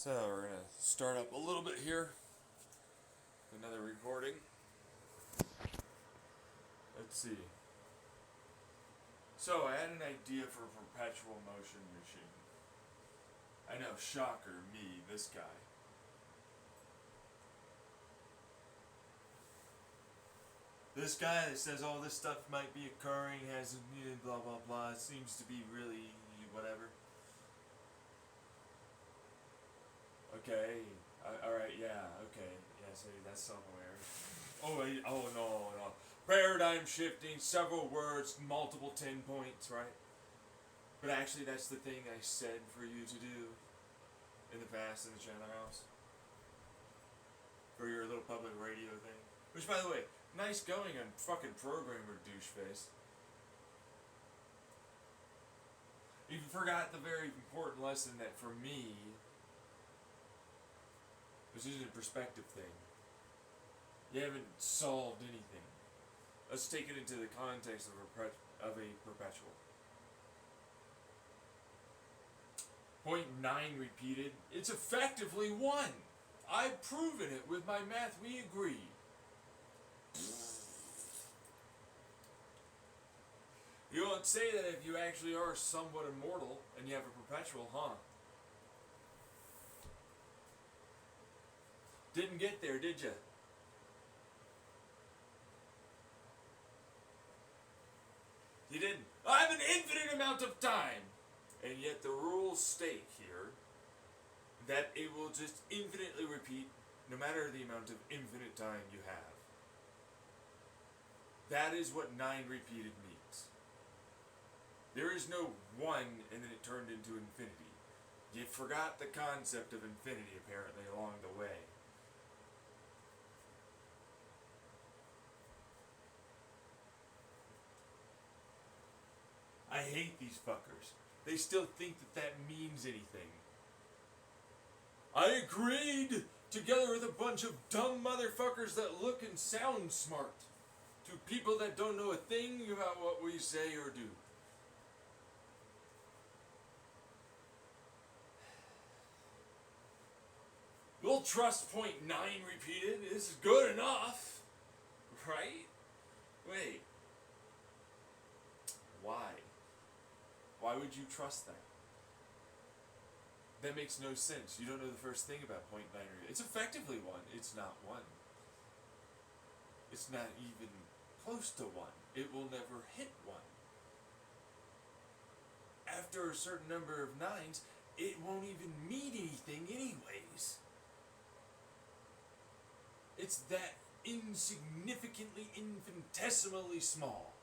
So we're gonna start up a little bit here. Another recording. Let's see. So I had an idea for a perpetual motion machine. I know, shocker, me, this guy. This guy that says all this stuff might be occurring, has blah blah blah, seems to be really whatever. Okay, alright, yeah, okay, yeah, so that's somewhere. Oh, no. Paradigm shifting, several words, multiple 10 points, right? But actually, that's the thing I said for you to do in the past in the Chandler House. For your little public radio thing. Which, by the way, nice going on fucking programmer doucheface. You forgot the very important lesson that for me, this is a perspective thing. You haven't solved anything. Let's take it into the context of a perpetual. Point 9 repeated. It's effectively 1. I've proven it with my math. We agree. You don't say that if you actually are somewhat immortal and you have a perpetual, huh? Didn't get there, did you? You didn't. I have an infinite amount of time! And yet the rules state here that it will just infinitely repeat no matter the amount of infinite time you have. That is what 9 repeated means. There is no 1 and then it turned into infinity. You forgot the concept of infinity apparently along the way. I hate these fuckers. They still think that that means anything. I agreed together with a bunch of dumb motherfuckers that look and sound smart to people that don't know a thing about what we say or do. We'll trust point 9 repeated. This is good enough. Right? Wait. Why? Why would you trust that? That makes no sense. You don't know the first thing about point 9. It's effectively 1. It's not 1. It's not even close to 1. It will never hit 1. After a certain number of 9s, it won't even mean anything anyways. It's that insignificantly, infinitesimally small.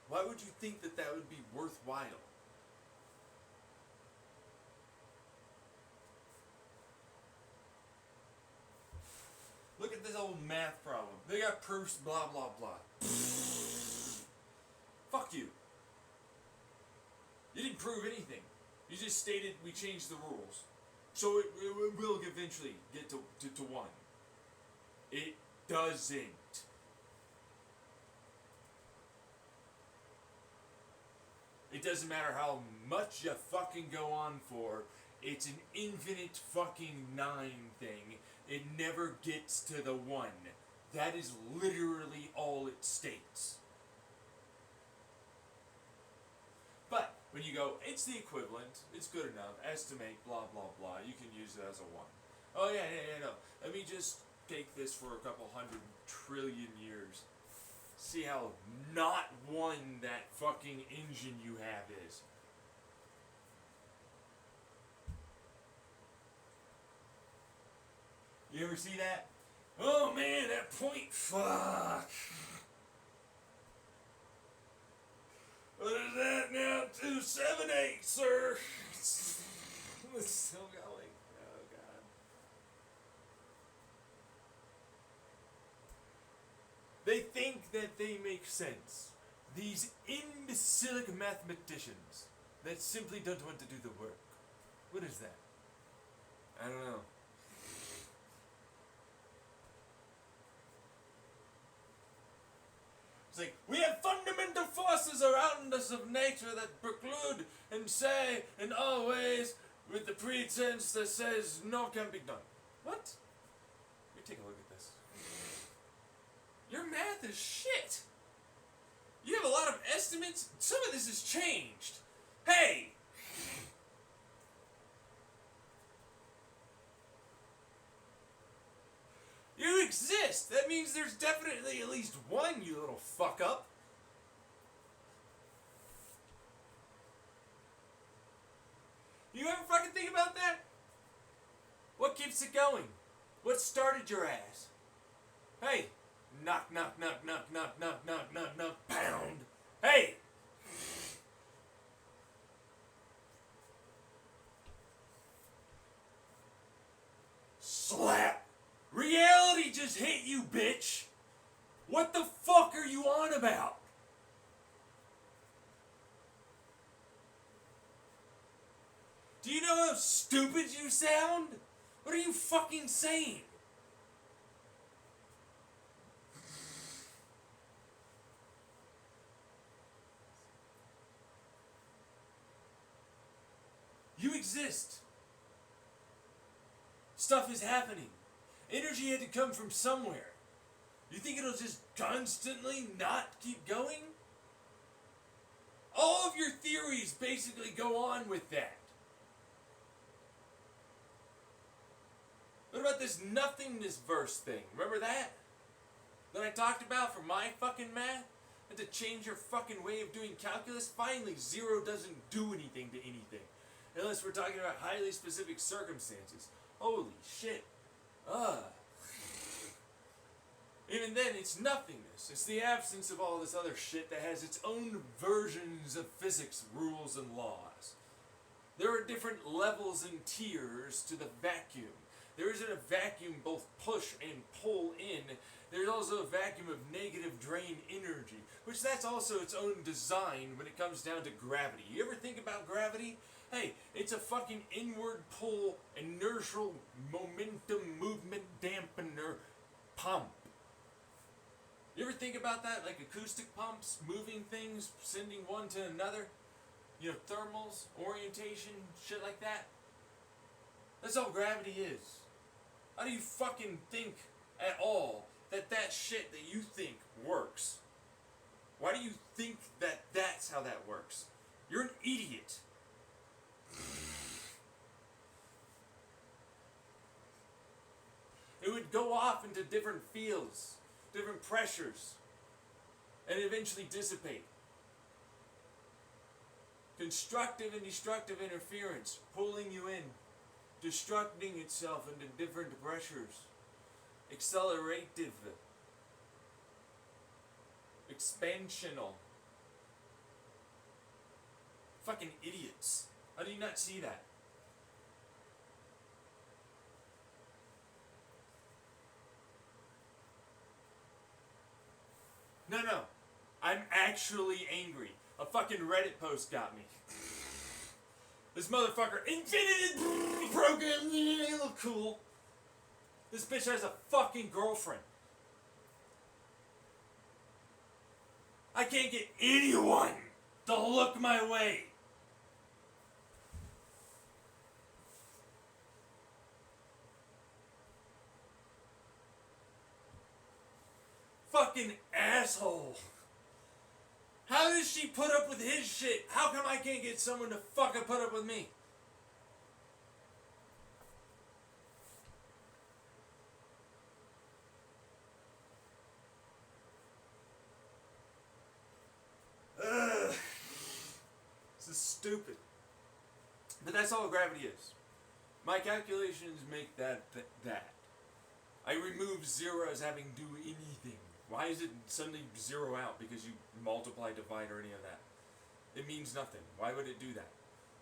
Why would you think that that would be worthwhile? Look at this old math problem. They got proofs, blah, blah, blah. Fuck you. You didn't prove anything. You just stated we changed the rules. So it will eventually get to 1. It doesn't. It doesn't matter how much you fucking go on for. It's an infinite fucking 9 thing. It never gets to the 1. That is literally all it states. But when you go, it's the equivalent, it's good enough, estimate, blah, blah, blah, you can use it as a 1. Oh, yeah, no. Let me just take this for a couple 100 trillion years. See how not 1 that fucking engine you have is. You ever see that? Oh man, that point, fuck. What is that now? 278, sir. It's still going. Oh god. They think that they make sense. These imbecilic mathematicians that simply don't want to do the work. What is that? I don't know. It's like, we have fundamental forces around us of nature that preclude and say and always with the pretense that says no can be done. What? Let me take a look at this. Your math is shit. You have a lot of estimates. Some of this has changed. Hey! You exist! That means there's definitely at least one, you little fuck up. You ever fucking think about that? What keeps it going? What started your ass? Hey! Knock, knock, knock, knock, knock, knock, knock, knock, knock, pound! Hey! Slap! Reality just hit you, bitch! What the fuck are you on about? Do you know how stupid you sound? What are you fucking saying? You exist. Stuff is happening. Energy had to come from somewhere. You think it'll just constantly not keep going? All of your theories basically go on with that. What about this nothingness verse thing? Remember that? That I talked about for my fucking math? Had to change your fucking way of doing calculus? Finally, zero doesn't do anything to anything. Unless we're talking about highly specific circumstances. Holy shit. Even then, it's nothingness. It's the absence of all this other shit that has its own versions of physics, rules, and laws. There are different levels and tiers to the vacuum. There isn't a vacuum both push and pull in. There's also a vacuum of negative drain energy, which that's also its own design when it comes down to gravity. You ever think about gravity? Hey, it's a fucking inward pull, inertial momentum movement dampener pump. You ever think about that? Like acoustic pumps, moving things, sending one to another? You know, thermals, orientation, shit like that? That's all gravity is. How do you fucking think at all that that shit that you think works? Why do you think that that's how that works? You're an idiot. It would go off into different fields, different pressures, and eventually dissipate. Constructive and destructive interference, pulling you in, destructing itself into different pressures. Accelerative, expansional. Fucking idiots. How do you not see that? No. I'm actually angry. A fucking Reddit post got me. This motherfucker, infinite program, look cool. This bitch has a fucking girlfriend. I can't get anyone to look my way. Fucking asshole. How does she put up with his shit? How come I can't get someone to fucking put up with me? Ugh. This is stupid. But that's all gravity is. My calculations make that. I remove zero as having do anything. Why is it suddenly zero out because you multiply, divide, or any of that? It means nothing. Why would it do that?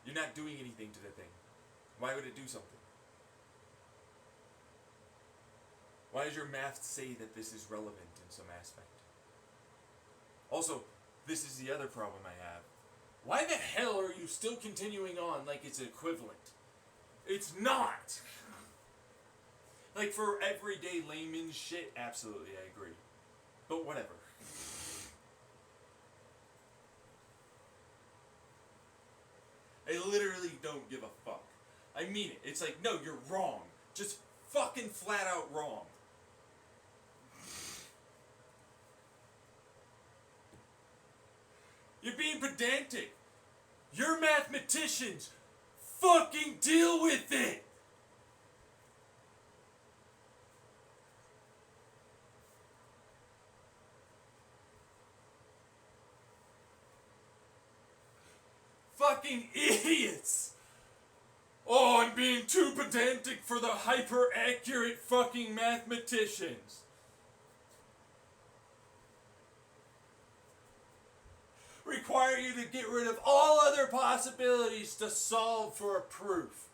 You're not doing anything to the thing. Why would it do something? Why does your math say that this is relevant in some aspect? Also, this is the other problem I have. Why the hell are you still continuing on like it's equivalent? It's not! Like for everyday layman shit, absolutely, I agree. But whatever. I literally don't give a fuck. I mean it. It's like, no, you're wrong. Just fucking flat out wrong. You're being pedantic. You're mathematicians. Fucking deal with it. Fucking idiots. Oh, I'm being too pedantic for the hyper-accurate fucking mathematicians. Require you to get rid of all other possibilities to solve for a proof.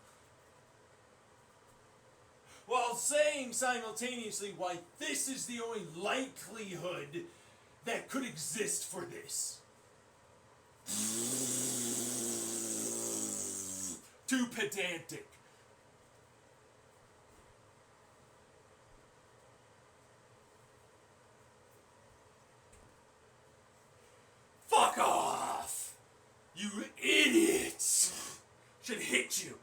While saying simultaneously why this is the only likelihood that could exist for this. Too pedantic. Fuck off! You idiots! Should hit you.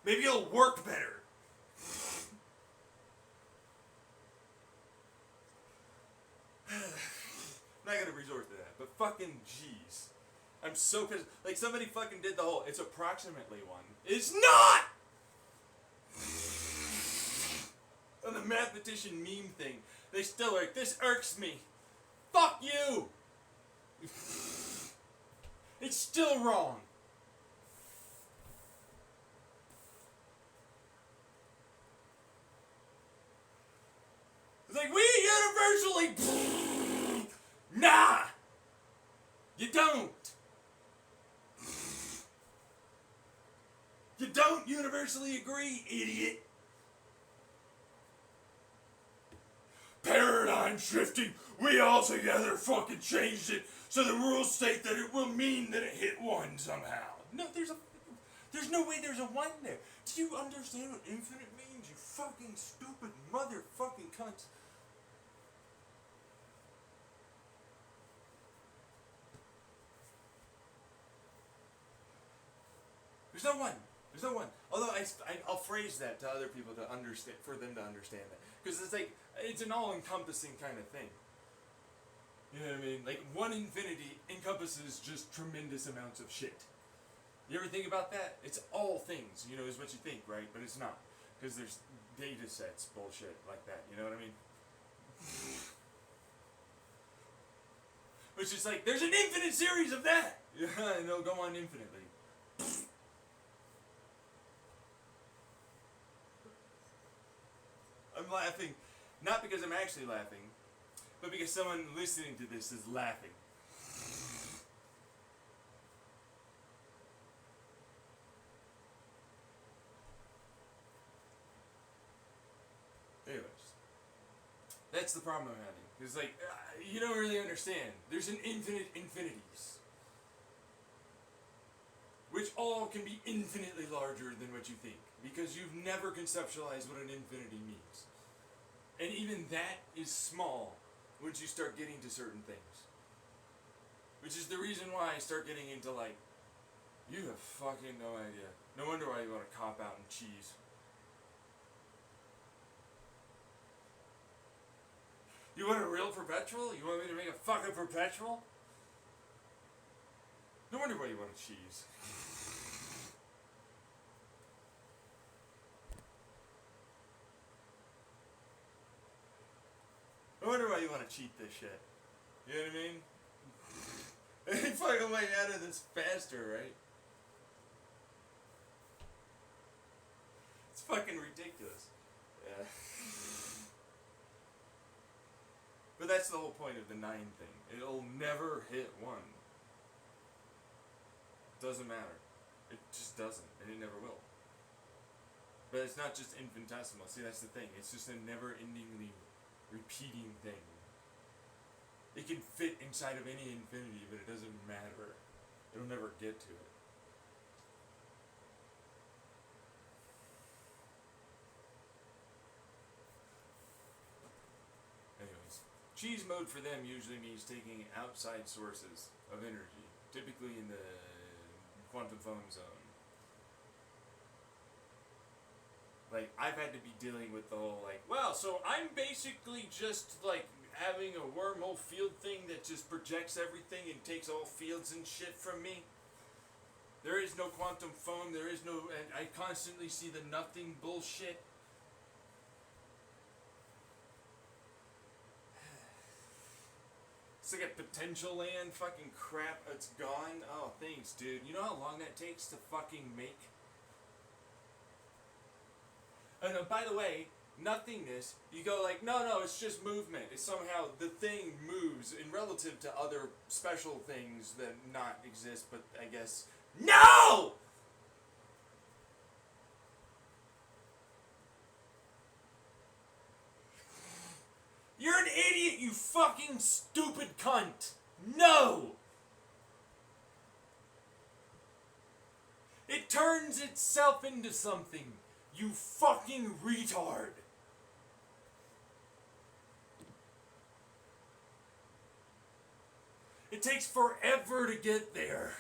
Maybe it'll work better. I'm not gonna resort to that, but fucking jeez. I'm so pissed. Like, somebody fucking did the whole, it's approximately one. It's not! And the mathematician meme thing, they still like, this irks me. Fuck you! It's still wrong. It's like, we universally... Nah! You don't. You don't universally agree, idiot. Paradigm shifting. We all together fucking changed it so the rules state that it will mean that it hit one somehow. No, there's no way there's a one there. Do you understand what infinite means, you fucking stupid motherfucking cunt? There's no one. There's no one. Although I'll phrase that to other people to understand, for them to understand that, because it's like, it's an all-encompassing kind of thing. You know what I mean? Like, one infinity encompasses just tremendous amounts of shit. You ever think about that? It's all things, you know, is what you think, right? But it's not, because there's data sets bullshit like that. You know what I mean? Which is like, there's an infinite series of that, yeah, and they'll go on infinitely. I'm laughing, not because I'm actually laughing, but because someone listening to this is laughing. Anyways, that's the problem I'm having. It's like, you don't really understand. There's an infinite infinities, which all can be infinitely larger than what you think, because you've never conceptualized what an infinity means. And even that is small once you start getting to certain things. Which is the reason why I start getting into, like, you have fucking no idea. No wonder why you want to cop out and cheese. You want a real perpetual? You want me to make a fucking perpetual? No wonder why you want to cheese. I wonder why you want to cheat this shit. You know what I mean? Any fucking way out of this faster, right? It's fucking ridiculous. Yeah. But that's the whole point of the 9 thing. It'll never hit 1. Doesn't matter. It just doesn't, and it never will. But it's not just infinitesimal. See, that's the thing. It's just a never-endingly repeating thing. It can fit inside of any infinity, but it doesn't matter. It'll never get to it. Anyways, cheese mode for them usually means taking outside sources of energy, typically in the quantum foam zone. like, I've had to be dealing with the whole, like, well, so I'm basically just, like, having a wormhole field thing that just projects everything and takes all fields and shit from me. There is no quantum foam, there is no, and I constantly see the nothing bullshit. It's like a potential land fucking crap, it's gone. Oh, thanks, dude. You know how long that takes to fucking make? Oh no, by the way, nothingness, you go like, no, it's just movement. It's somehow the thing moves in relative to other special things that not exist, but I guess, no! You're an idiot, you fucking stupid cunt! No! It turns itself into something. You fucking retard. It takes forever to get there.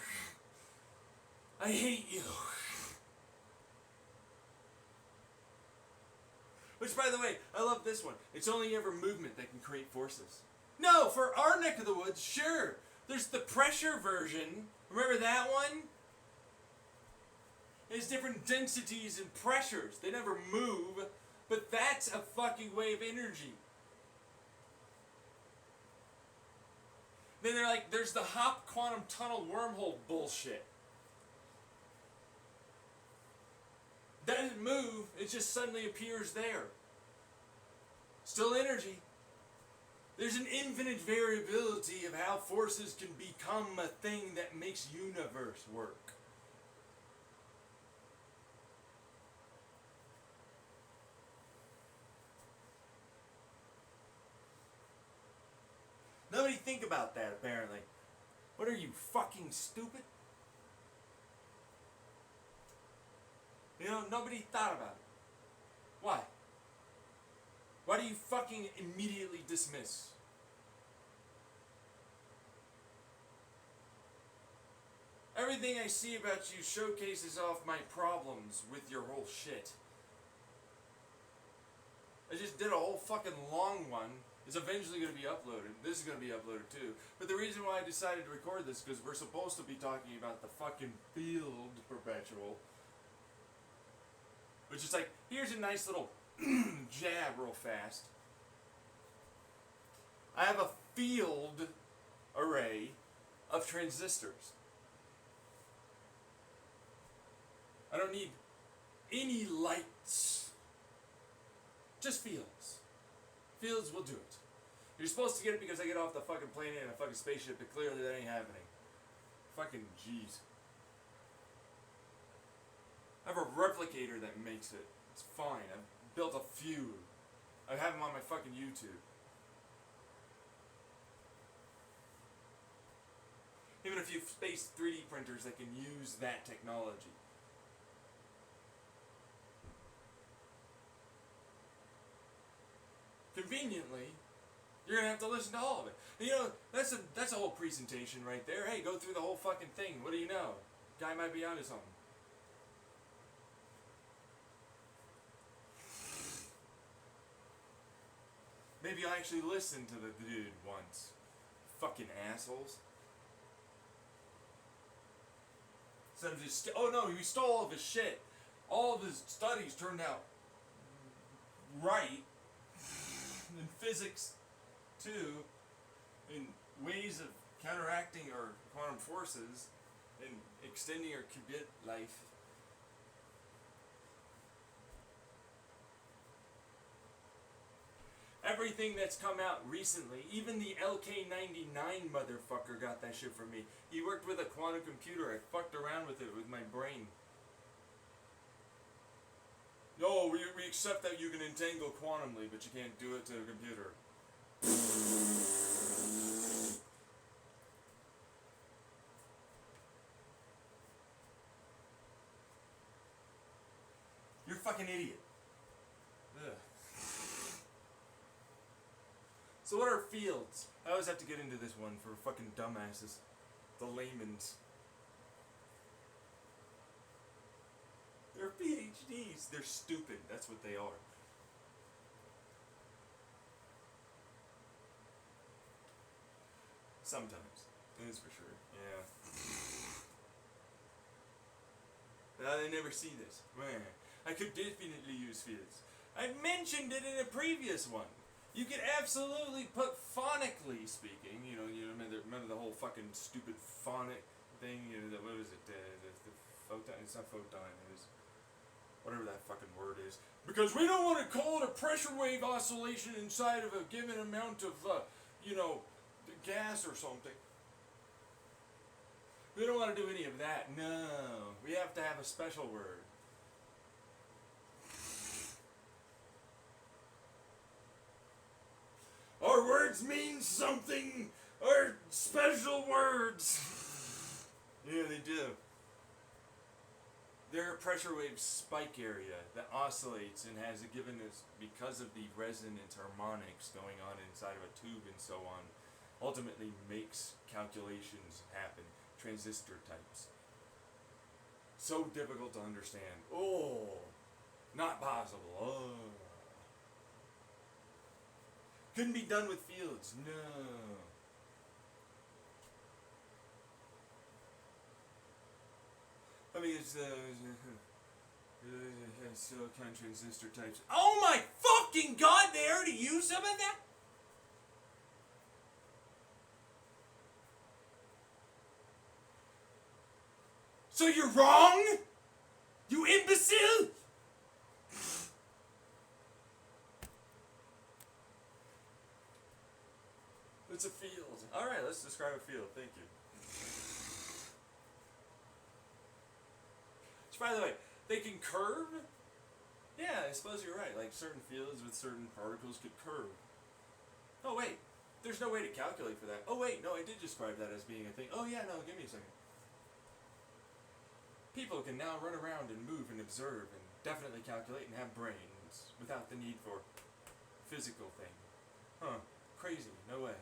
I hate you. Which, by the way, I love this one. It's only ever movement that can create forces. No, for our neck of the woods, sure. There's the pressure version. Remember that one? There's different densities and pressures. They never move, but that's a fucking wave energy. Then they're like, there's the hop quantum tunnel wormhole bullshit. Doesn't move, it just suddenly appears there. Still energy. There's an infinite variability of how forces can become a thing that makes universe work. Nobody think about that, apparently. What are you, fucking stupid? You know, nobody thought about it. Why? Why do you fucking immediately dismiss? Everything I see about you showcases off my problems with your whole shit. I just did a whole fucking long one. It's eventually going to be uploaded. This is going to be uploaded too. But the reason why I decided to record this, because we're supposed to be talking about the fucking field perpetual. Which is like, here's a nice little jab real fast. I have a field array of transistors. I don't need any lights. Just fields. Fields will do it. You're supposed to get it because I get off the fucking plane in a fucking spaceship, but clearly that ain't happening. Fucking jeez. I have a replicator that makes it. It's fine. I've built a few. I have them on my fucking YouTube. Even a few space 3D printers that can use that technology. Conveniently, you're gonna have to listen to all of it. And you know, that's a whole presentation right there. Hey, go through the whole fucking thing. What do you know? Guy might be onto something. Maybe I actually listened to the dude once. Fucking assholes. Oh no, he stole all of his shit. All of his studies turned out right. In physics, too. In ways of counteracting our quantum forces. And extending our qubit life. Everything that's come out recently, even the LK99 motherfucker got that shit from me. He worked with a quantum computer. I fucked around with it with my brain. No, we accept that you can entangle quantumly, but you can't do it to a computer. You're a fucking idiot. Ugh. So what are fields? I always have to get into this one for fucking dumbasses. The layman's. They're PhDs. PhDs. They're stupid. That's what they are. Sometimes. That's for sure. Yeah. They never see this. Man, I could definitely use fields. I mentioned it in a previous one. You could absolutely put phonically speaking. You remember the whole fucking stupid phonic thing. What was it? The photon. It's not photon. It was whatever that fucking word is. Because we don't want to call it a pressure wave oscillation inside of a given amount of, gas or something. We don't want to do any of that. No. We have to have a special word. Our words mean something. Our special words. Yeah, they do. They're a pressure wave spike area that oscillates and has a given because of the resonance harmonics going on inside of a tube and so on, ultimately makes calculations happen. Transistor types. So difficult to understand. Oh, not possible. Oh. Couldn't be done with fields. No. I mean, it's silicon transistor types. Oh my fucking god! They already used some of that. So you're wrong? You imbecile! It's a field. Alright, let's describe a field. Thank you. Which, by the way, they can curve? Yeah, I suppose you're right. Like, certain fields with certain particles could curve. Oh, wait. There's no way to calculate for that. Oh, wait. No, I did describe that as being a thing. Oh, yeah, no, give me a second. People can now run around and move and observe and definitely calculate and have brains without the need for physical thing. Huh. Crazy. No way.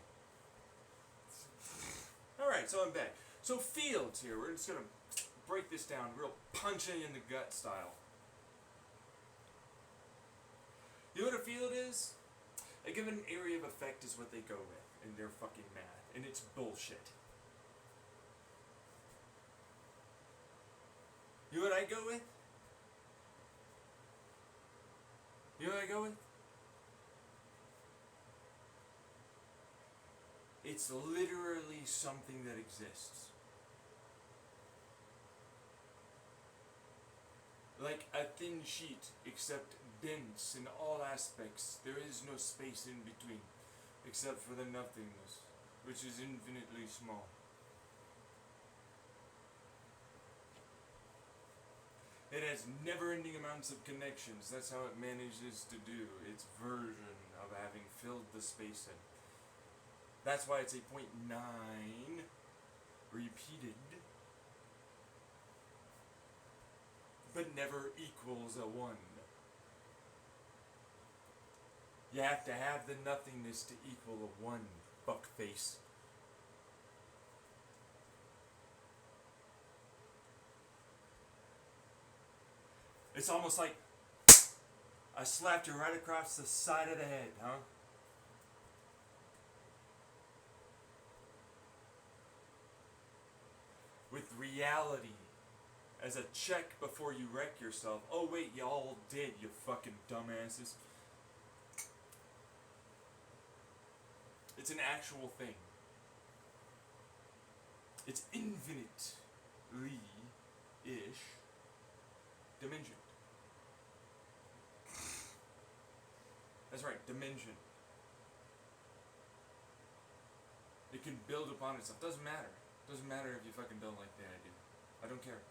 Alright, so I'm back. So fields here. We're just going to break this down real punching in the gut style. You know what a field is? A given area of effect is what they go with in their fucking math. And it's bullshit. You know what I go with? You know what I go with? It's literally something that exists. Like a thin sheet, except dense in all aspects. There is no space in between, except for the nothingness, which is infinitely small. It has never-ending amounts of connections. That's how it manages to do its version of having filled the space in. That's why it's a 0.9 repeated, but never equals a 1. You have to have the nothingness to equal a 1, fuckface. It's almost like I slapped you right across the side of the head, huh? With reality as a check before you wreck yourself. Oh wait, y'all did, you fucking dumbasses. It's an actual thing. It's infinitely-ish dimension. That's right, dimension. It can build upon itself. Doesn't matter. Doesn't matter if you fucking don't like the idea. I don't care.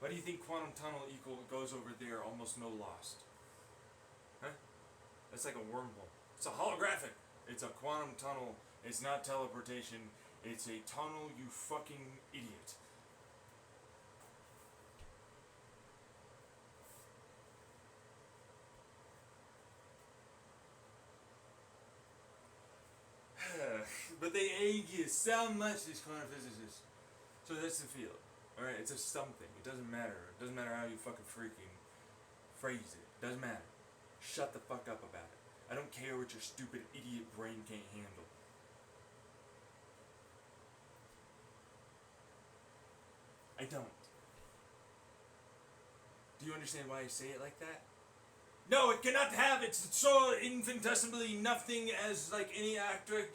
Why do you think quantum tunnel goes over there almost no lost? Huh? That's like a wormhole. It's a holographic. It's a quantum tunnel. It's not teleportation. It's a tunnel, you fucking idiot. But they egg you so much, these quantum physicists. So that's the field. Alright, it's a something. It doesn't matter. It doesn't matter how you fucking freaking phrase it. It doesn't matter. Shut the fuck up about it. I don't care what your stupid idiot brain can't handle. I don't. Do you understand why I say it like that? No, it cannot have. It's so infinitesimally nothing as like any actor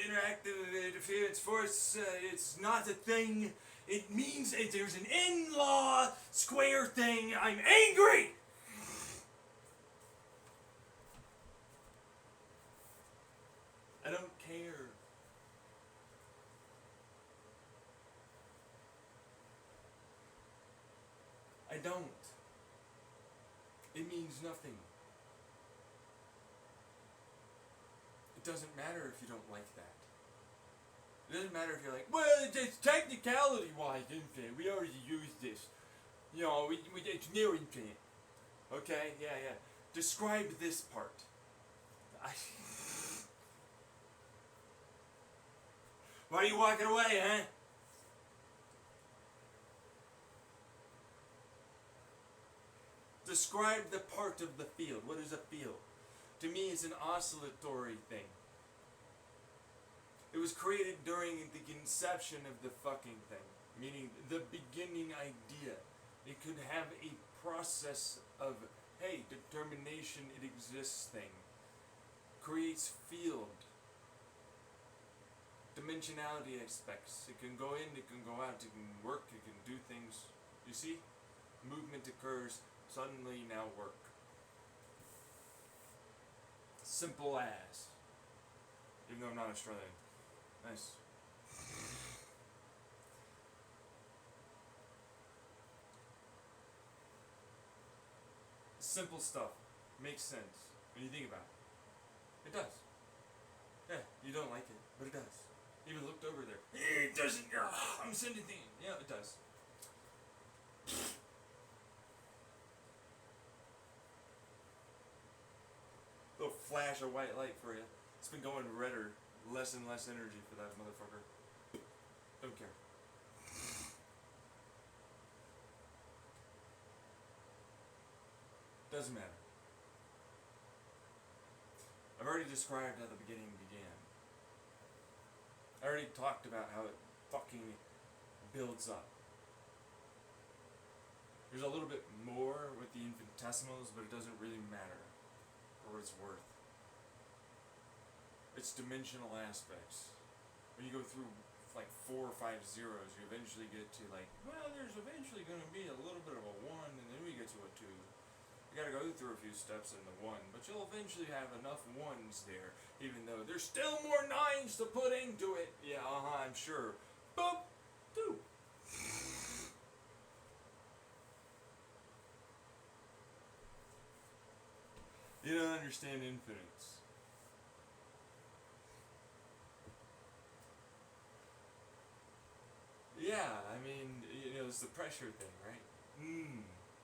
interactive interference force. It's not a thing. It means there's an in-law square thing. I'm angry! I don't care. I don't. It means nothing. It doesn't matter if you don't like that. It doesn't matter if you're like, well, it's technicality-wise infinite. We already used this. You know, it's near infinite. Okay, yeah. Describe this part. Why are you walking away, huh? Describe the part of the field. What is a field? To me, it's an oscillatory thing. It was created during the conception of the fucking thing, meaning the beginning idea. It could have a process of, hey, determination, it exists thing. Creates field. Dimensionality aspects. It can go in, it can go out, it can work, it can do things. You see? Movement occurs, suddenly now work. Simple as. Even though I'm not Australian. Nice. Simple stuff. Makes sense when you think about it. It does. Yeah, you don't like it, but it does. Even looked over there. It doesn't. I'm sending things. Yeah, it does. Little flash of white light for you. It's been going redder. Less and less energy for that motherfucker. Don't care. Doesn't matter. I've already described how the beginning began. I already talked about how it fucking builds up. There's a little bit more with the infinitesimals, but it doesn't really matter for what it's worth. It's dimensional aspects. When you go through like 4 or 5 zeros, you eventually get to like, well, there's eventually going to be a little bit of a 1, and then we get to a 2. You gotta go through a few steps in the 1, but you'll eventually have enough 1s there, even though there's still more 9s to put into it. Yeah, I'm sure. Boop! 2. You don't understand infinites. Yeah, I mean, it's the pressure thing, right?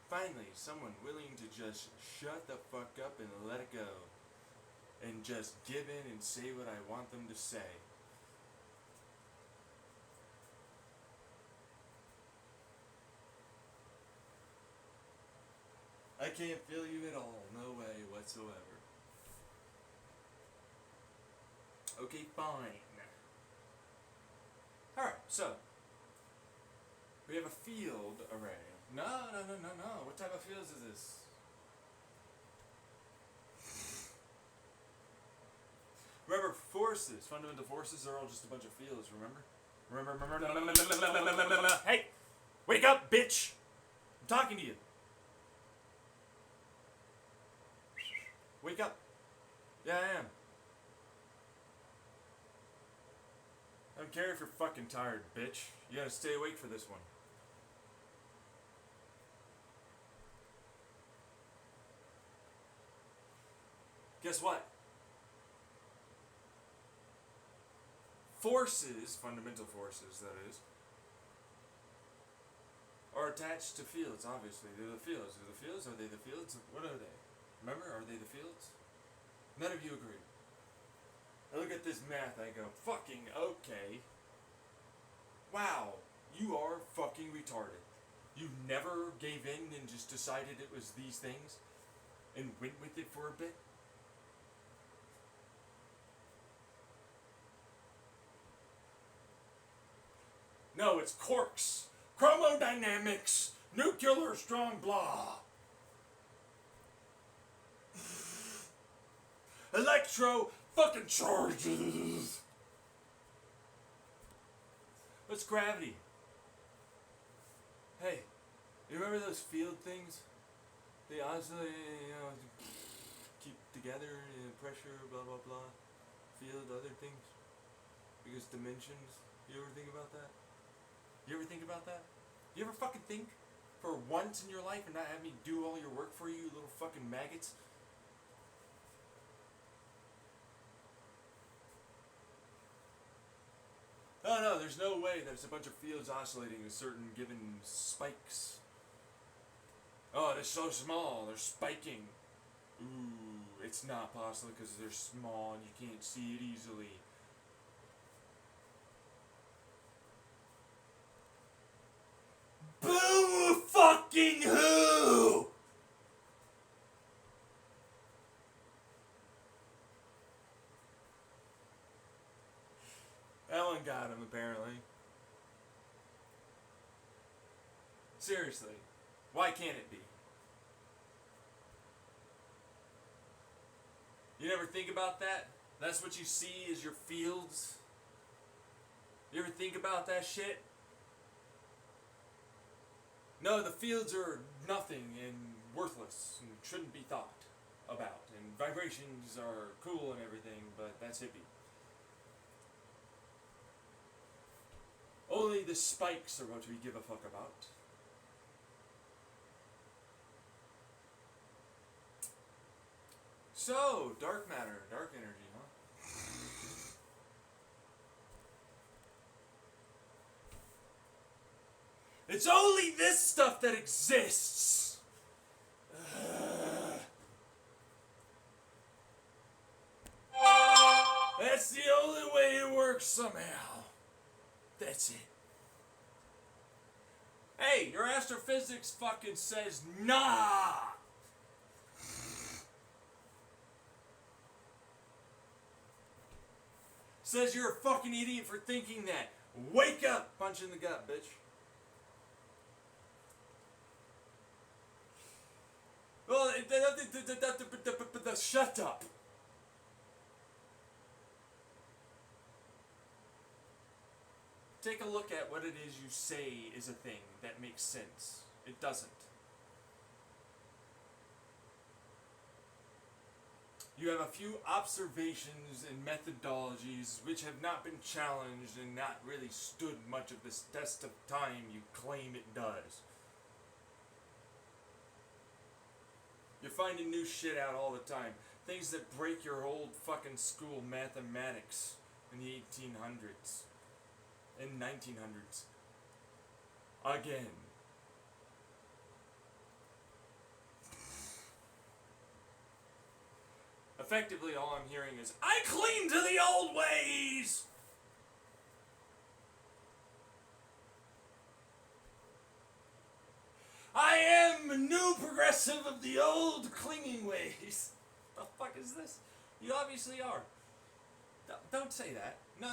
Finally, someone willing to just shut the fuck up and let it go. And just give in and say what I want them to say. I can't feel you at all. No way whatsoever. Okay, fine. Alright, so. We have a field array. No. What type of fields is this? Remember, forces, fundamental forces are all just a bunch of fields, remember? Remember. Hey! Wake up, bitch! I'm talking to you. Wake up. Yeah, I am. I don't care if you're fucking tired, bitch. You gotta stay awake for this one. Guess what? Forces, fundamental forces, that is, are attached to fields, obviously. They're the fields. Are the fields? Are they the fields? What are they? Remember, are they the fields? None of you agree. I look at this math, I go, fucking okay. Wow. You are fucking retarded. You never gave in and just decided it was these things and went with it for a bit. No, it's quarks, chromodynamics, nuclear strong blah. Electro fucking charges. What's gravity? Hey, you remember those field things? They oscillate, keep together, pressure, blah blah blah. Field, other things. Because dimensions. You ever think about that? You ever think about that? You ever fucking think for once in your life and not have me do all your work for you, you little fucking maggots? Oh no, there's no way there's a bunch of fields oscillating with certain given spikes. Oh, they're so small, they're spiking. Ooh, it's not possible because they're small and you can't see it easily. Boo fucking who? That one got him, apparently. Seriously, why can't it be? You never think about that? That's what you see is your fields? You ever think about that shit? No, the fields are nothing and worthless and shouldn't be thought about. And vibrations are cool and everything, but that's hippie. Only the spikes are what we give a fuck about. So, dark matter, dark energy, huh? It's only this stuff that exists! That's the only way it works somehow. That's it. Hey, your astrophysics fucking says nah! Says you're a fucking idiot for thinking that. Wake up! Punch in the gut, bitch. Well, shut up. Take a look at what it is you say is a thing that makes sense. It doesn't. You have a few observations and methodologies which have not been challenged and not really stood much of this test of time you claim it does. You're finding new shit out all the time. Things that break your old fucking school mathematics in the 1800s. In 1900s. Again. Effectively, all I'm hearing is, I cling to the old ways! I am a new progressive of the old clinging ways. The fuck is this? You obviously are. Don't say that. No.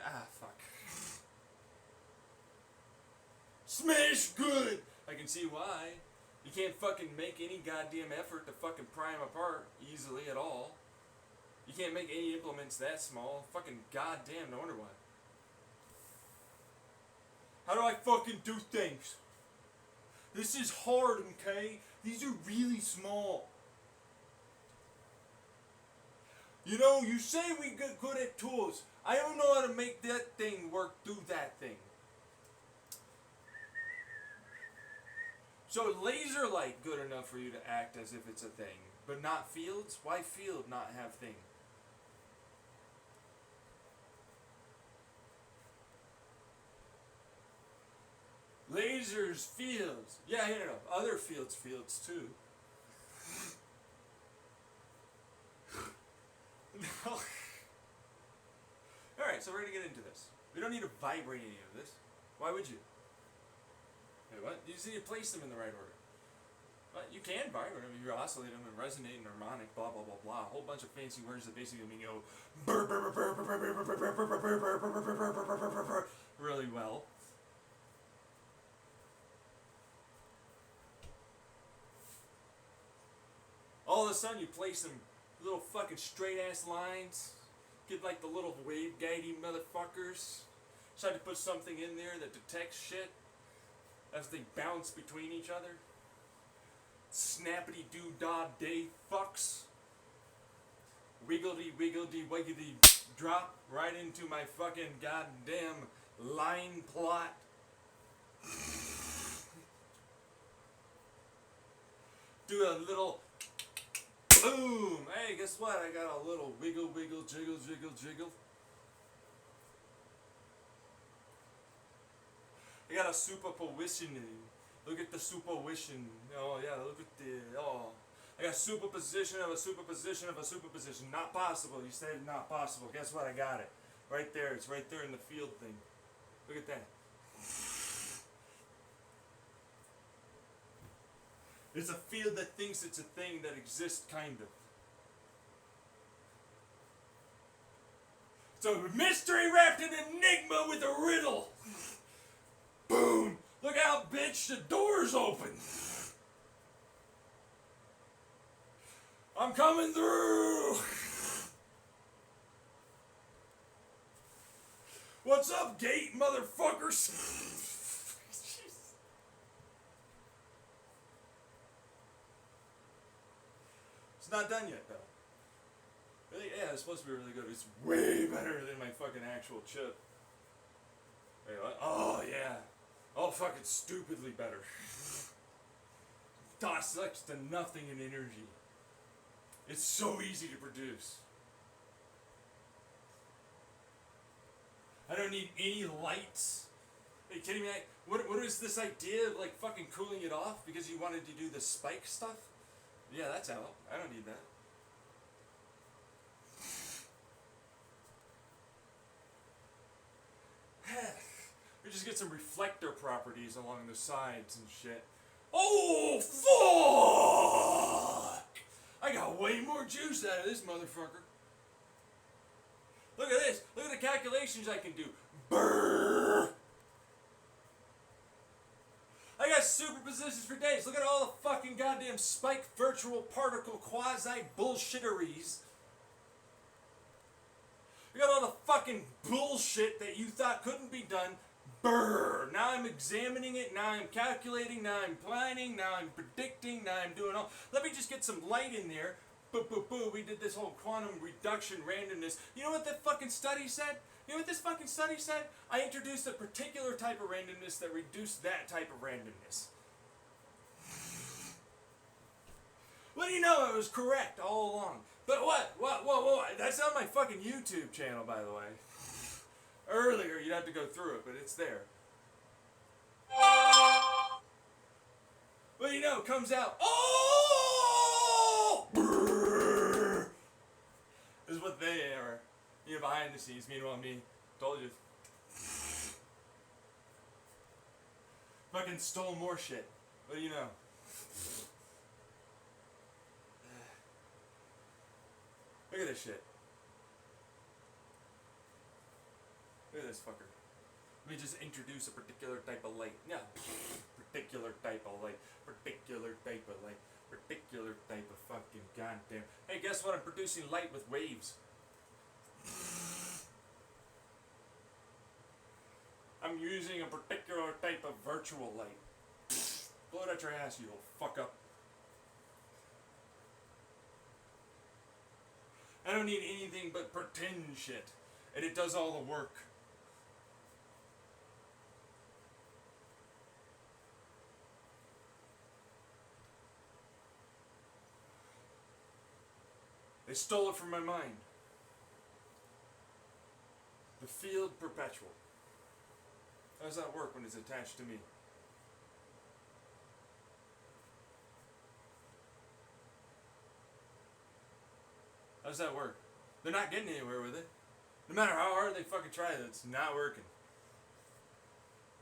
Ah, fuck. Smash good! I can see why. You can't fucking make any goddamn effort to fucking pry them apart easily at all. You can't make any implements that small. Fucking goddamn, no wonder why. How do I fucking do things? This is hard, okay? These are really small. You know, you say we get good at tools. I don't know how to make that thing work through that thing. So laser light good enough for you to act as if it's a thing, but not fields? Why field not have thing? Lasers, fields. Yeah, no. Other fields too. No. Alright, so we're gonna get into this. We don't need to vibrate any of this. Why would you? Wait, what? You see, you place them in the right order. But you can vibrate them, you oscillate them and resonate and harmonic, blah blah blah blah. A whole bunch of fancy words that basically mean you go really well. All of a sudden you place some little fucking straight ass lines. Get like the little wave guidey motherfuckers. Try to put something in there that detects shit as they bounce between each other. Snappity doo dah day fucks. Wiggledy wiggledy wiggity drop right into my fucking goddamn line plot. Do a little boom. Hey, guess what? I got a little wiggle wiggle jiggle jiggle jiggle. I got a superpositioning. Look at the superposition. Oh yeah, look at the I got superposition of a superposition of a superposition. Not possible. You said not possible. Guess what? I got it. Right there. It's right there in the field thing. Look at that. It's a field that thinks it's a thing that exists, kind of. It's a mystery wrapped in enigma with a riddle. Boom! Look out, bitch! The door's open! I'm coming through! What's up, gate motherfuckers? It's not done yet, though. Really? Yeah, it's supposed to be really good. It's way better than my fucking actual chip. Wait, what? Oh, yeah. Oh, fucking stupidly better. DOS next to nothing in energy. It's so easy to produce. I don't need any lights. Are you kidding me? What is this idea of like fucking cooling it off because you wanted to do the spike stuff? Yeah, that's out. I don't need that. We just get some reflector properties along the sides and shit. Oh, fuck! I got way more juice out of this motherfucker. Look at this. Look at the calculations I can do. Brrr. I got superpositions for days. Look at all the fucking goddamn spike virtual particle quasi bullshitteries. We got all the fucking bullshit that you thought couldn't be done. Brrr. Now I'm examining it, now I'm calculating, now I'm planning, now I'm predicting, now I'm doing all. Let me just get some light in there. Boo, boo, boo. We did this whole quantum reduction randomness. You know what that fucking study said? You know what this fucking study said? I introduced a particular type of randomness that reduced that type of randomness. Well, you know I was correct all along. But what? That's on my fucking YouTube channel, by the way. Earlier, you'd have to go through it, but it's there. Well, you know, it comes out. Oh! Brrr. This is what they are. You know, behind the scenes. Meanwhile, me. Told you. Fucking stole more shit. What do you know? Look at this shit. Look at this fucker. Let me just introduce a particular type of light. Yeah. Particular type of light. Particular type of light. Particular type of fucking goddamn. Hey, guess what? I'm producing light with waves. I'm using a particular type of virtual light. Blow it out your ass, you little fuck up. I don't need anything but pretend shit. And it does all the work. They stole it from my mind. The field perpetual. How does that work when it's attached to me? How does that work? They're not getting anywhere with it. No matter how hard they fucking try it, it's not working.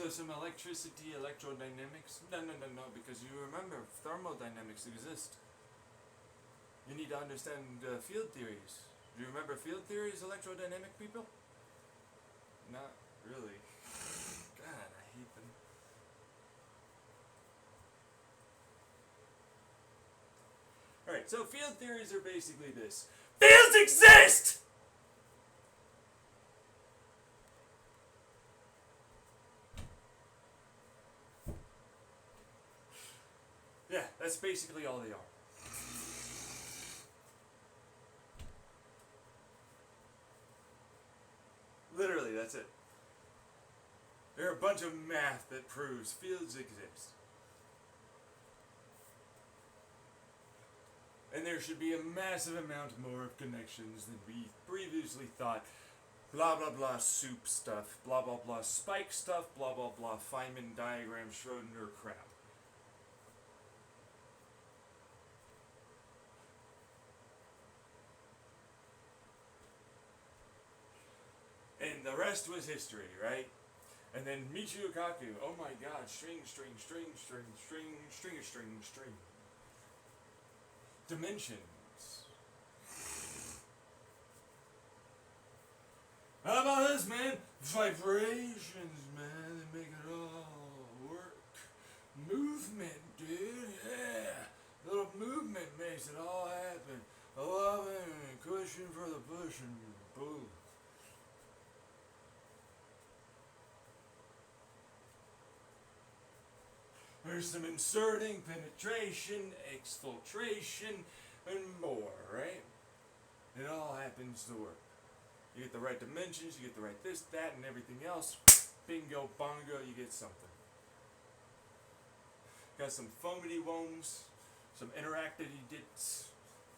So some electricity, electrodynamics? No, because you remember, thermodynamics exist. You need to understand field theories. Do you remember field theories, electrodynamic people? Not really. God, I hate them. Alright, so field theories are basically this. Fields exist! Yeah, that's basically all they are. Literally, that's it. They're a bunch of math that proves fields exist. And there should be a massive amount more of connections than we previously thought. Blah blah blah soup stuff, blah blah blah spike stuff, blah blah blah Feynman diagram Schrodinger crap. And the rest was history, right? And then Michio Kaku, oh my god, string. Dimensions. How about this, man? Vibrations, man, they make it all work. Movement, dude, yeah. Little movement makes it all happen. A love and cushion for the pushing. Boom. There's some inserting, penetration, exfiltration, and more, right? It all happens to work. You get the right dimensions, you get the right this, that, and everything else. Bingo, bongo, you get something. Got some foamity womes, some interactivity dits,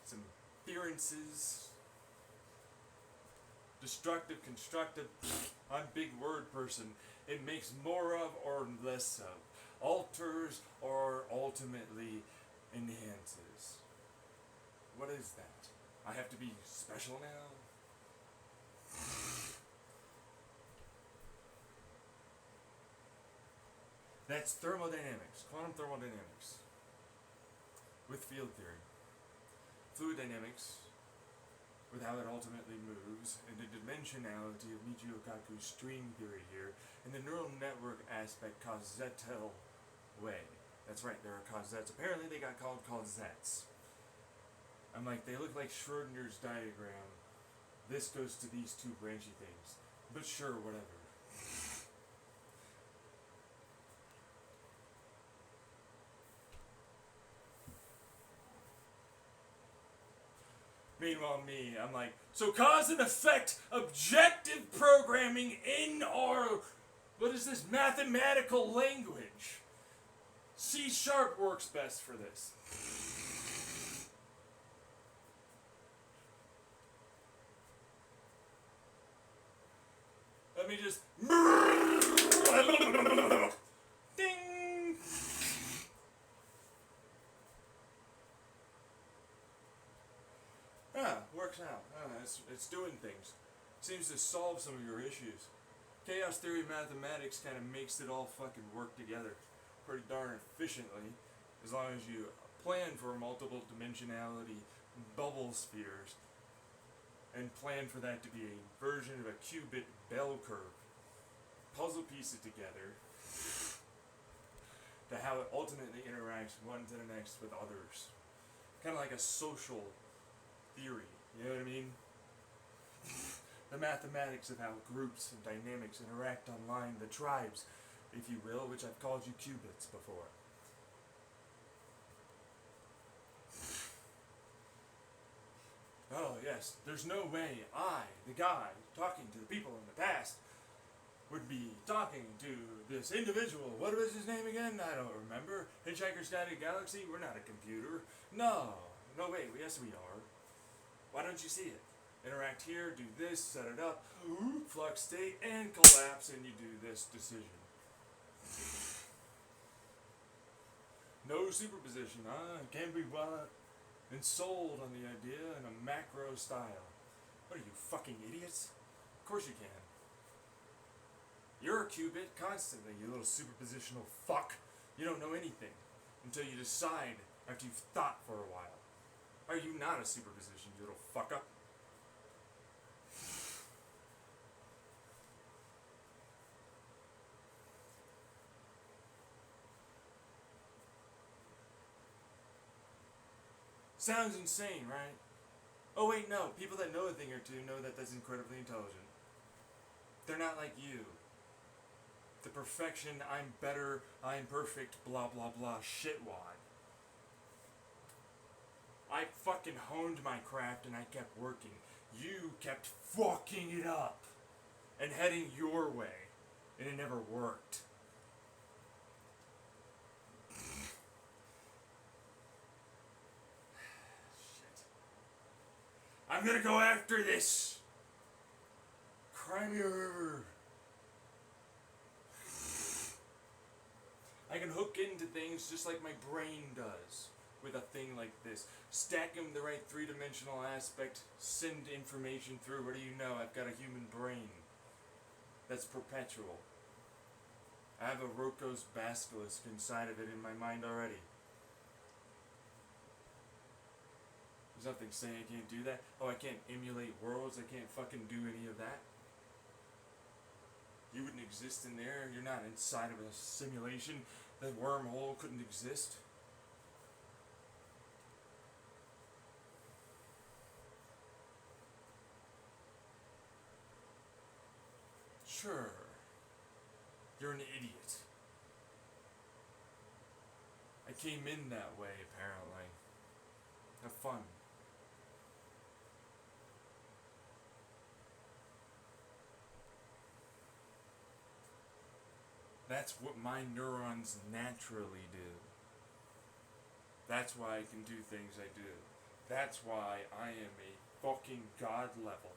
some appearances, destructive, constructive. I'm big word person. It makes more of or less of. Alters or ultimately enhances. What is that? I have to be special now? That's thermodynamics, quantum thermodynamics, with field theory. Fluid dynamics, with how it ultimately moves, and the dimensionality of Michio Kaku's string theory here, and the neural network aspect causatel way. That's right, there are causettes. Apparently they got called causettes. I'm like, they look like Schrodinger's diagram. This goes to these two branchy things. But sure, whatever. Meanwhile, me, I'm like, so cause and effect, objective programming in our, what is this, mathematical language. C# works best for this. Let me just, ding. Works out. It's doing things. Seems to solve some of your issues. Chaos theory mathematics kind of makes it all fucking work together pretty darn efficiently, as long as you plan for multiple dimensionality bubble spheres and plan for that to be a version of a qubit bell curve. Puzzle piece it together to how it ultimately interacts one to the next with others. Kind of like a social theory, you know what I mean? The mathematics of how groups and dynamics interact online, the tribes, if you will, which I've called you qubits before. Oh yes, there's no way I, the guy talking to the people in the past, would be talking to this individual. What was his name again? I don't remember. Hitchhiker's Guide to the Galaxy? We're not a computer. No way, yes we are. Why don't you see it? Interact here, do this, set it up, flux state, and collapse, and you do this decision. No superposition, Can be bought and sold on the idea in a macro style. What are you, fucking idiots? Of course you can. You're a qubit constantly, you little superpositional fuck. You don't know anything until you decide after you've thought for a while. Are you not a superposition, you little fuck up? Sounds insane, right? Oh wait, no. People that know a thing or two know that that's incredibly intelligent. They're not like you. The perfection, I'm better, I'm perfect, blah blah blah shitwad. I fucking honed my craft and I kept working. You kept fucking it up and heading your way, and it never worked. Shit. I'm gonna go after this! Crimea River. I can hook into things just like my brain does with a thing like this. Stack them the right three-dimensional aspect, send information through. What do you know? I've got a human brain. That's perpetual. I have a Roko's basilisk inside of it in my mind already. There's nothing saying I can't do that. Oh, I can't emulate worlds. I can't fucking do any of that. You wouldn't exist in there. You're not inside of a simulation. The wormhole couldn't exist. Sure. You're an idiot. I came in that way, apparently. Have fun. That's what my neurons naturally do. That's why I can do things I do. That's why I am a fucking god level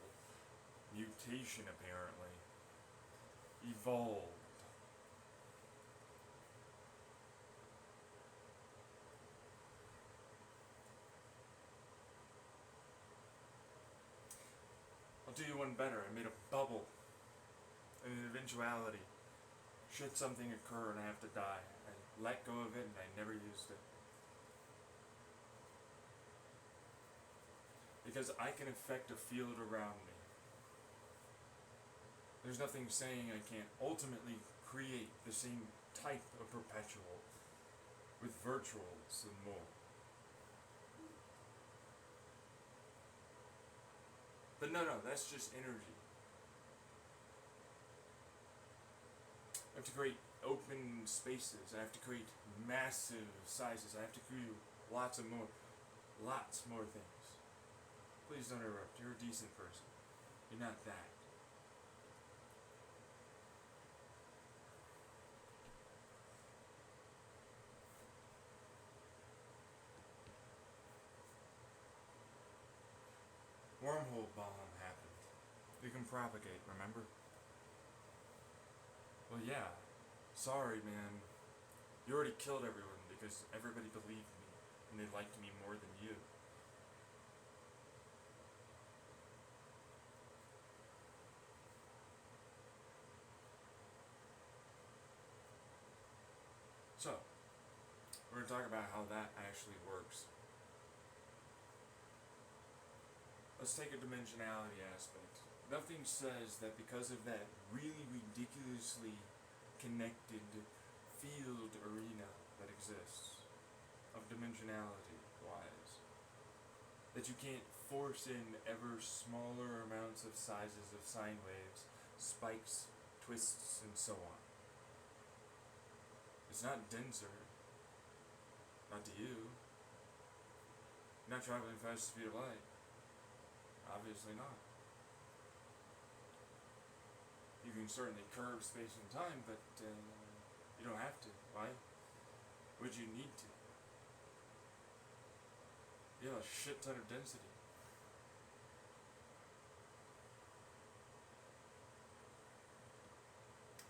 mutation, apparently. Evolved. I'll do you one better. I made a bubble. In an eventuality. Should something occur and I have to die, I let go of it and I never used it. Because I can affect a field around me. There's nothing saying I can't ultimately create the same type of perpetual with virtuals and more. But no, that's just energy. I have to create open spaces. I have to create massive sizes. I have to create lots more things. Please don't interrupt. You're a decent person. You're not that. Wormhole bomb happened. You can propagate, remember? Well, yeah. Sorry, man. You already killed everyone because everybody believed me and they liked me more than you. So, we're going to talk about how that actually works. Let's take a dimensionality aspect. Nothing says that because of that really ridiculously connected field arena that exists, of dimensionality wise, that you can't force in ever smaller amounts of sizes of sine waves, spikes, twists, and so on. It's not denser. Not to you. You're not traveling fast speed of light. Obviously not. You can certainly curve space and time, but you don't have to. Why? Would you need to? You have a shit ton of density.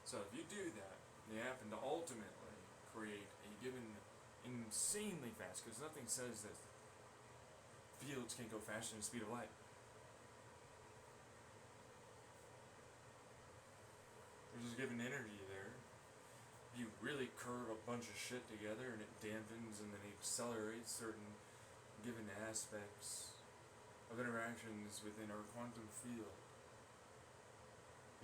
So if you do that, you happen to ultimately create a given insanely fast, because nothing says that fields can't go faster than the speed of light. You're just giving energy there. You really curve a bunch of shit together and it dampens and then accelerates certain given aspects of interactions within our quantum field.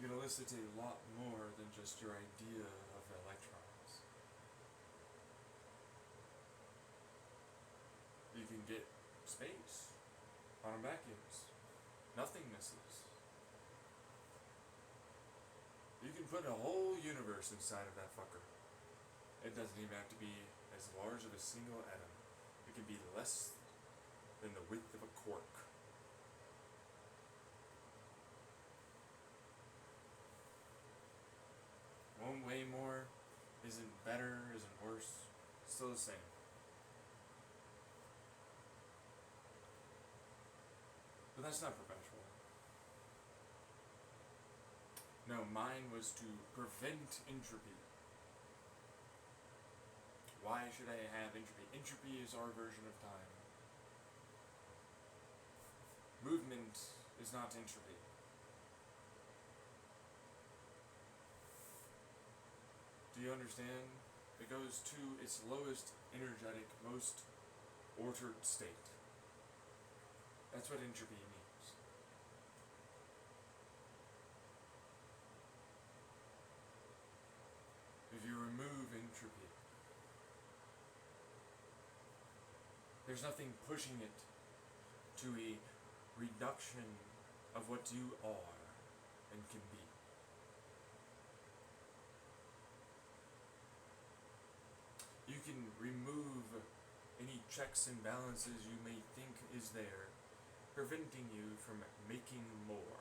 You can elicit a lot more than just your idea of electrons. You can get space, quantum vacuums, nothingnnesses. You can put a whole universe inside of that fucker. It doesn't even have to be as large of a single atom. It can be less than the width of a cork. Won't weigh more, isn't better, isn't worse, still the same. But that's not perpetual. No, mine was to prevent entropy. Why should I have entropy? Entropy is our version of time. Movement is not entropy. Do you understand? It goes to its lowest energetic, most ordered state. That's what entropy means. If you remove entropy, there's nothing pushing it to a reduction of what you are and can be. You can remove any checks and balances you may think is there, preventing you from making more.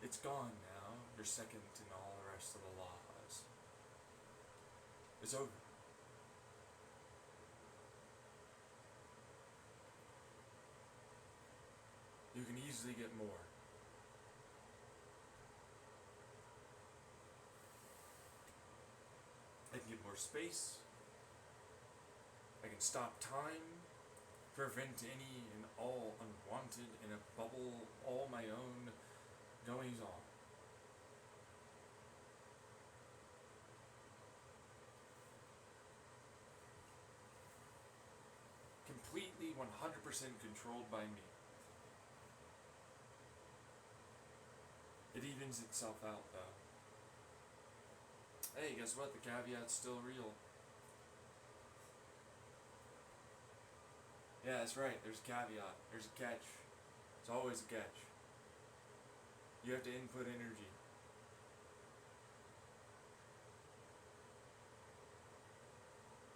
It's gone now. You're second in all the rest of the laws. It's over. You can easily get more. I can get more space. I can stop time, prevent any and all unwanted in a bubble, all my own goings on. Completely 100% controlled by me. It evens itself out though. Hey, guess what? The caveat's still real. Yeah, that's right. There's a caveat. There's a catch. It's always a catch. You have to input energy.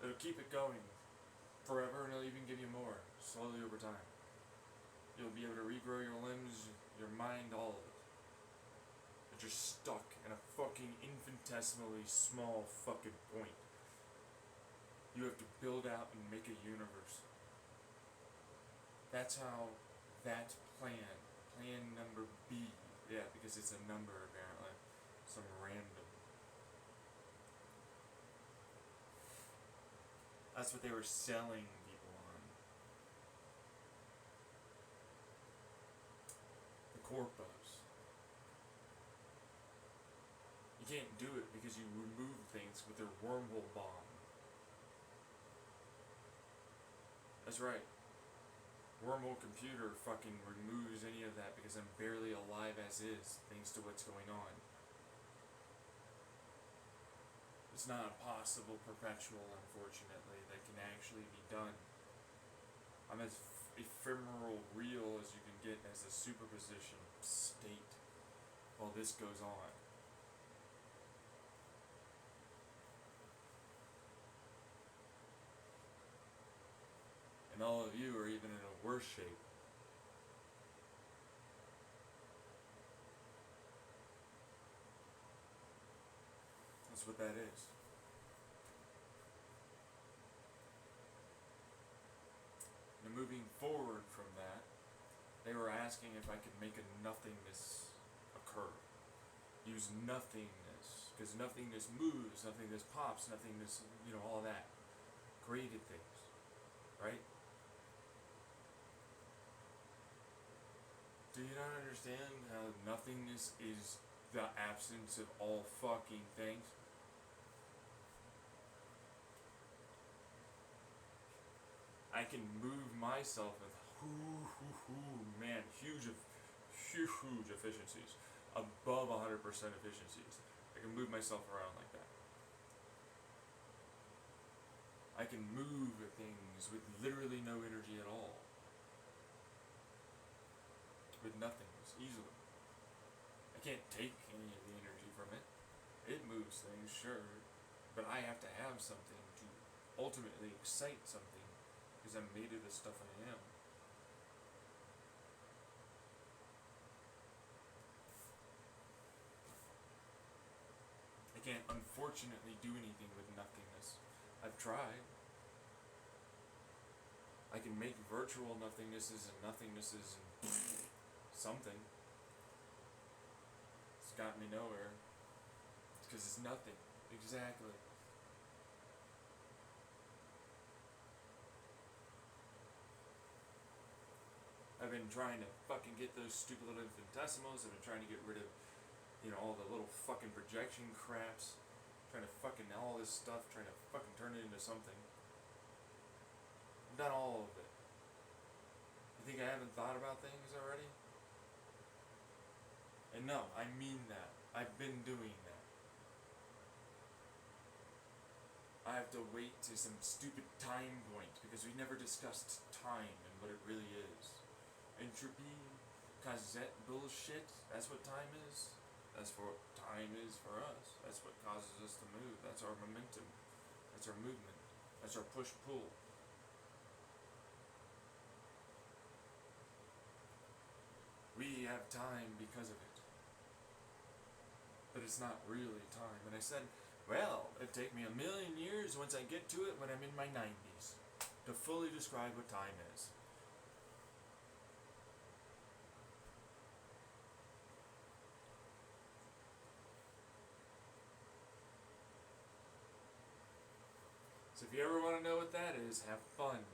It'll keep it going forever and it'll even give you more, slowly over time. You'll be able to regrow your limbs, your mind, all of it. But you're stuck in a fucking infinitesimally small fucking point. You have to build out and make a universe. That's how that plan number B, yeah, because it's a number apparently, some random. That's what they were selling people on. The corpos. You can't do it because you remove things with their wormhole bomb. That's right. Wormhole computer fucking removes any of that because I'm barely alive as is, thanks to what's going on. It's not a possible perpetual, unfortunately, that can actually be done. I'm as ephemeral real as you can get as a superposition state while this goes on. And all of you are even in a worse shape. That's what that is. And moving forward from that, they were asking if I could make a nothingness occur. Use nothingness, because nothingness moves, nothingness pops, nothingness, all that. Created things, right? Do you not understand? understand how nothingness is the absence of all fucking things? I can move myself with man, huge efficiencies, above 100% efficiencies. I can move myself around like that. I can move things with literally no energy at all. With nothingness, easily. I can't take any of the energy from it. It moves things, sure, but I have to have something to ultimately excite something, because I'm made of the stuff I am. I can't unfortunately do anything with nothingness. I've tried. I can make virtual nothingnesses and nothingnesses and something. It's got me nowhere. It's because it's nothing. Exactly. I've been trying to fucking get those stupid little infinitesimals. I've been trying to get rid of, all the little fucking projection craps. Trying to fucking all this stuff. Trying to fucking turn it into something. I've done all of it. You think I haven't thought about things already? And no, I mean that. I've been doing that. I have to wait to some stupid time point because we never discussed time and what it really is. Entropy, Coset bullshit, that's what time is. That's what time is for us. That's what causes us to move. That's our momentum. That's our movement. That's our push-pull. We have time because of it. But it's not really time. And I said, well, it'd take me 1,000,000 years once I get to it when I'm in my 90s to fully describe what time is. So if you ever want to know what that is, have fun.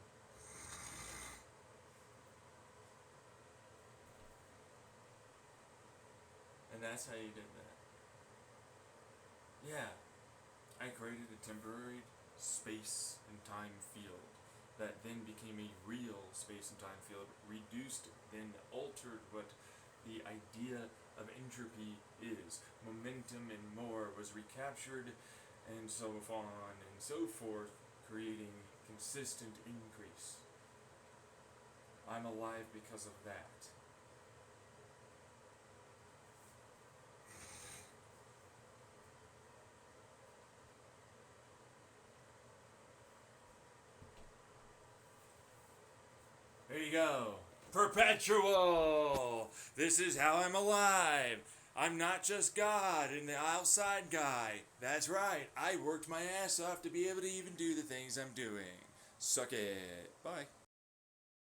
And that's how you did that. Yeah. I created a temporary space and time field that then became a real space and time field, reduced, then altered what the idea of entropy is. Momentum and more was recaptured, and so on and so forth, creating consistent increase. I'm alive because of that. There you go. Perpetual! This is how I'm alive. I'm not just God and the outside guy. That's right. I worked my ass off to be able to even do the things I'm doing. Suck it. Bye.